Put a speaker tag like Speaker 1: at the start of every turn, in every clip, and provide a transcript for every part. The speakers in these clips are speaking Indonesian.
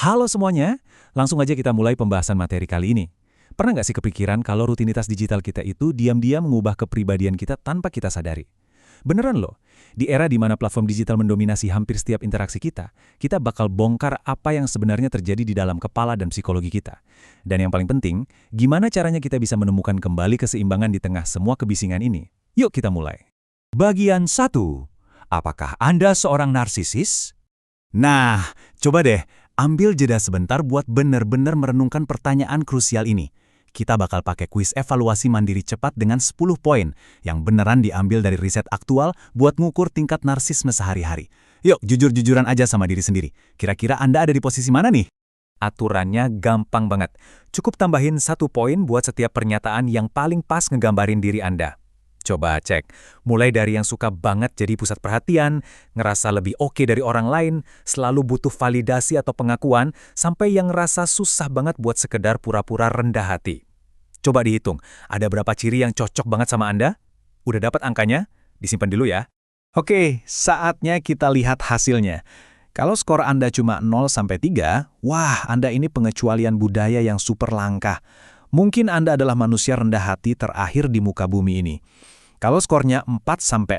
Speaker 1: Halo semuanya, langsung aja kita mulai pembahasan materi kali ini. Pernah nggak sih kepikiran kalau rutinitas digital kita itu diam-diam mengubah kepribadian kita tanpa kita sadari? Beneran loh, di era di mana platform digital mendominasi hampir setiap interaksi kita bakal bongkar apa yang sebenarnya terjadi di dalam kepala dan psikologi kita. Dan yang paling penting, gimana caranya kita bisa menemukan kembali keseimbangan di tengah semua kebisingan ini? Yuk kita mulai.
Speaker 2: Bagian 1. Apakah Anda seorang narsisis? Nah, coba deh, ambil jeda sebentar buat benar-benar merenungkan pertanyaan krusial ini. Kita bakal pakai kuis evaluasi mandiri cepat dengan 10 poin yang beneran diambil dari riset aktual buat ngukur tingkat narsisme sehari-hari. Yuk, jujur-jujuran aja sama diri sendiri. Kira-kira Anda ada di posisi mana nih?
Speaker 1: Aturannya gampang banget. Cukup tambahin 1 poin buat setiap pernyataan yang paling pas ngegambarin diri Anda. Coba cek, mulai dari yang suka banget jadi pusat perhatian, ngerasa lebih oke dari orang lain, selalu butuh validasi atau pengakuan, sampai yang ngerasa susah banget buat sekedar pura-pura rendah hati. Coba dihitung, ada berapa ciri yang cocok banget sama Anda? Udah dapat angkanya? Disimpan dulu ya.
Speaker 2: Oke, saatnya kita lihat hasilnya. Kalau skor Anda cuma 0-3, wah, Anda ini pengecualian budaya yang super langka. Mungkin Anda adalah manusia rendah hati terakhir di muka bumi ini. Kalau skornya 4-6,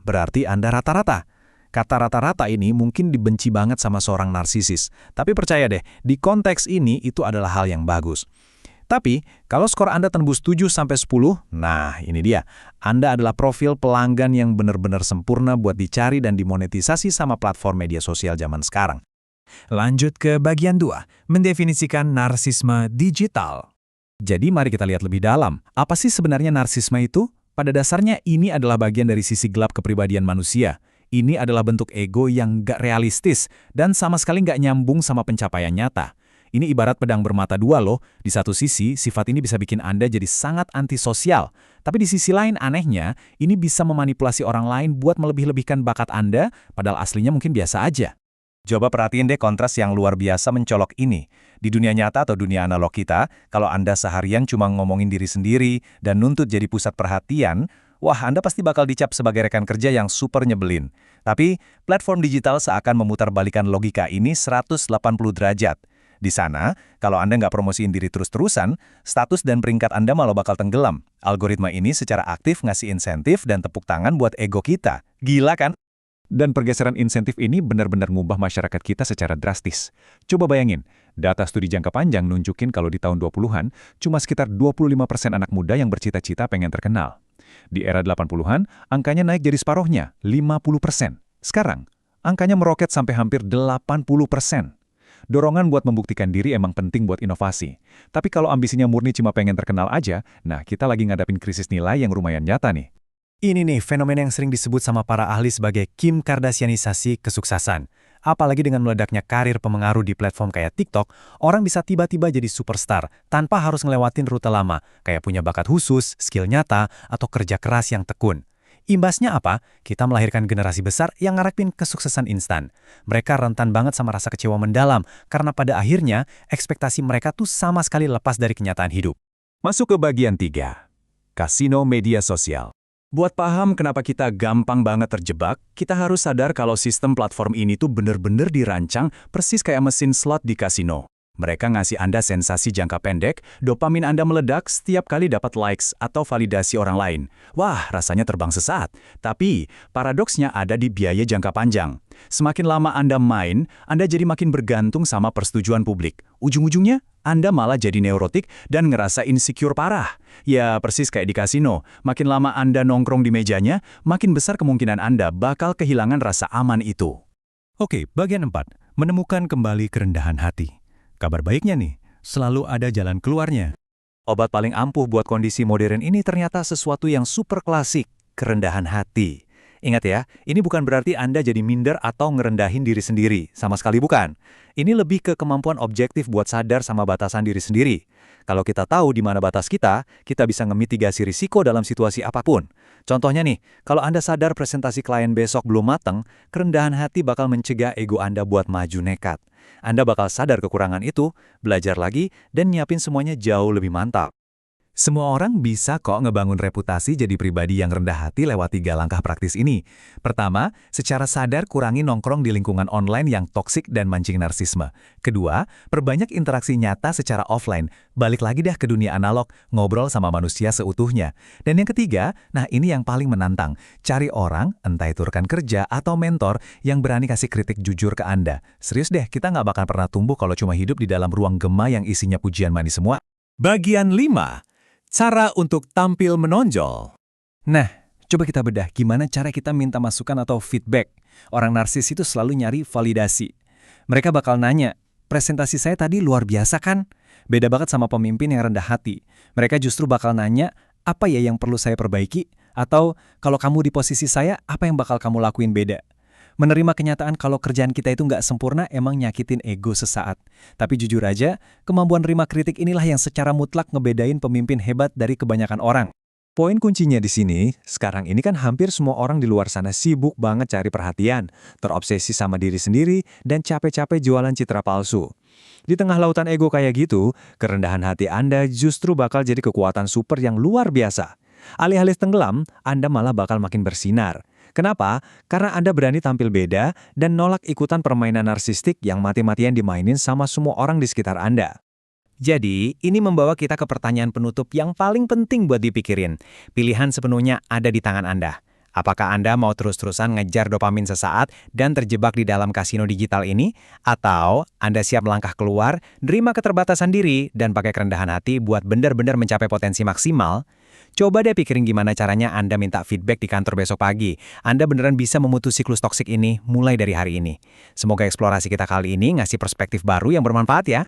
Speaker 2: berarti Anda rata-rata. Kata rata-rata ini mungkin dibenci banget sama seorang narsisis. Tapi percaya deh, di konteks ini itu adalah hal yang bagus. Tapi, kalau skor Anda tembus 7-10, nah ini dia. Anda adalah profil pelanggan yang benar-benar sempurna buat dicari dan dimonetisasi sama platform media sosial zaman sekarang.
Speaker 1: Lanjut ke bagian 2, mendefinisikan narsisme digital.
Speaker 2: Jadi mari kita lihat lebih dalam. Apa sih sebenarnya narsisme itu? Pada dasarnya ini adalah bagian dari sisi gelap kepribadian manusia. Ini adalah bentuk ego yang gak realistis dan sama sekali gak nyambung sama pencapaian nyata. Ini ibarat pedang bermata dua loh. Di satu sisi, sifat ini bisa bikin Anda jadi sangat antisosial. Tapi di sisi lain anehnya, ini bisa memanipulasi orang lain buat melebih-lebihkan bakat Anda, padahal aslinya mungkin biasa aja. Coba perhatiin deh kontras yang luar biasa mencolok ini. Di dunia nyata atau dunia analog kita, kalau Anda seharian cuma ngomongin diri sendiri dan nuntut jadi pusat perhatian, wah Anda pasti bakal dicap sebagai rekan kerja yang super nyebelin. Tapi, platform digital seakan memutarbalikkan logika ini 180 derajat. Di sana, kalau Anda nggak promosiin diri terus-terusan, status dan peringkat Anda malah bakal tenggelam. Algoritma ini secara aktif ngasih insentif dan tepuk tangan buat ego kita. Gila kan? Dan pergeseran insentif ini benar-benar ngubah masyarakat kita secara drastis. Coba bayangin, data studi jangka panjang nunjukin kalau di tahun 20-an, cuma sekitar 25% anak muda yang bercita-cita pengen terkenal. Di era 80-an, angkanya naik jadi separuhnya, 50%. Sekarang, angkanya meroket sampai hampir 80%. Dorongan buat membuktikan diri emang penting buat inovasi. Tapi kalau ambisinya murni cuma pengen terkenal aja, nah kita lagi ngadapin krisis nilai yang lumayan nyata nih. Ini nih fenomena yang sering disebut sama para ahli sebagai Kim Kardashianisasi kesuksesan. Apalagi dengan meledaknya karir pemengaruh di platform kayak TikTok, orang bisa tiba-tiba jadi superstar tanpa harus ngelewatin rute lama, kayak punya bakat khusus, skill nyata, atau kerja keras yang tekun. Imbasnya apa? Kita melahirkan generasi besar yang ngarepin kesuksesan instan. Mereka rentan banget sama rasa kecewa mendalam, karena pada akhirnya ekspektasi mereka tuh sama sekali lepas dari kenyataan hidup. Masuk ke bagian 3. Kasino media sosial. Buat paham kenapa kita gampang banget terjebak, kita harus sadar kalau sistem platform ini tuh bener-bener dirancang persis kayak mesin slot di kasino. Mereka ngasih Anda sensasi jangka pendek, dopamin Anda meledak setiap kali dapat likes atau validasi orang lain. Wah, rasanya terbang sesaat. Tapi, paradoksnya ada di biaya jangka panjang. Semakin lama Anda main, Anda jadi makin bergantung sama persetujuan publik. Ujung-ujungnya, Anda malah jadi neurotik dan ngerasa insecure parah. Ya, persis kayak di kasino. Makin lama Anda nongkrong di mejanya, makin besar kemungkinan Anda bakal kehilangan rasa aman itu. Oke, bagian 4. Menemukan kembali kerendahan hati. Kabar baiknya nih, selalu ada jalan keluarnya. Obat paling ampuh buat kondisi modern ini ternyata sesuatu yang super klasik, kerendahan hati. Ingat ya, ini bukan berarti Anda jadi minder atau ngerendahin diri sendiri. Sama sekali bukan. Ini lebih ke kemampuan objektif buat sadar sama batasan diri sendiri. Kalau kita tahu di mana batas kita bisa ngemitigasi risiko dalam situasi apapun. Contohnya nih, kalau Anda sadar presentasi klien besok belum mateng, kerendahan hati bakal mencegah ego Anda buat maju nekat. Anda bakal sadar kekurangan itu, belajar lagi, dan nyiapin semuanya jauh lebih mantap.
Speaker 1: Semua orang bisa kok ngebangun reputasi jadi pribadi yang rendah hati lewat 3 langkah praktis ini. Pertama, secara sadar kurangi nongkrong di lingkungan online yang toksik dan mancing narsisme. Kedua, perbanyak interaksi nyata secara offline. Balik lagi dah ke dunia analog, ngobrol sama manusia seutuhnya. Dan yang ketiga, nah ini yang paling menantang. Cari orang, entah itu rekan kerja atau mentor, yang berani kasih kritik jujur ke Anda. Serius deh, kita nggak bakal pernah tumbuh kalau cuma hidup di dalam ruang gema yang isinya pujian manis semua. Bagian 5. Cara untuk tampil menonjol. Nah, coba kita bedah gimana cara kita minta masukan atau feedback. Orang narsis itu selalu nyari validasi. Mereka bakal nanya, presentasi saya tadi luar biasa kan? Beda banget sama pemimpin yang rendah hati. Mereka justru bakal nanya, apa ya yang perlu saya perbaiki? Atau, kalau kamu di posisi saya, apa yang bakal kamu lakuin beda? Menerima kenyataan kalau kerjaan kita itu nggak sempurna emang nyakitin ego sesaat. Tapi jujur aja, kemampuan nerima kritik inilah yang secara mutlak ngebedain pemimpin hebat dari kebanyakan orang. Poin kuncinya di sini, sekarang ini kan hampir semua orang di luar sana sibuk banget cari perhatian, terobsesi sama diri sendiri, dan capek-capek jualan citra palsu. Di tengah lautan ego kayak gitu, kerendahan hati Anda justru bakal jadi kekuatan super yang luar biasa. Alih-alih tenggelam, Anda malah bakal makin bersinar. Kenapa? Karena Anda berani tampil beda dan nolak ikutan permainan narsistik yang mati-matian dimainin sama semua orang di sekitar Anda. Jadi, ini membawa kita ke pertanyaan penutup yang paling penting buat dipikirin. Pilihan sepenuhnya ada di tangan Anda. Apakah Anda mau terus-terusan ngejar dopamin sesaat dan terjebak di dalam kasino digital ini? Atau Anda siap melangkah keluar, nerima keterbatasan diri, dan pakai kerendahan hati buat benar-benar mencapai potensi maksimal? Coba deh pikirin gimana caranya Anda minta feedback di kantor besok pagi. Anda beneran bisa memutus siklus toksik ini mulai dari hari ini. Semoga eksplorasi kita kali ini ngasih perspektif baru yang bermanfaat ya.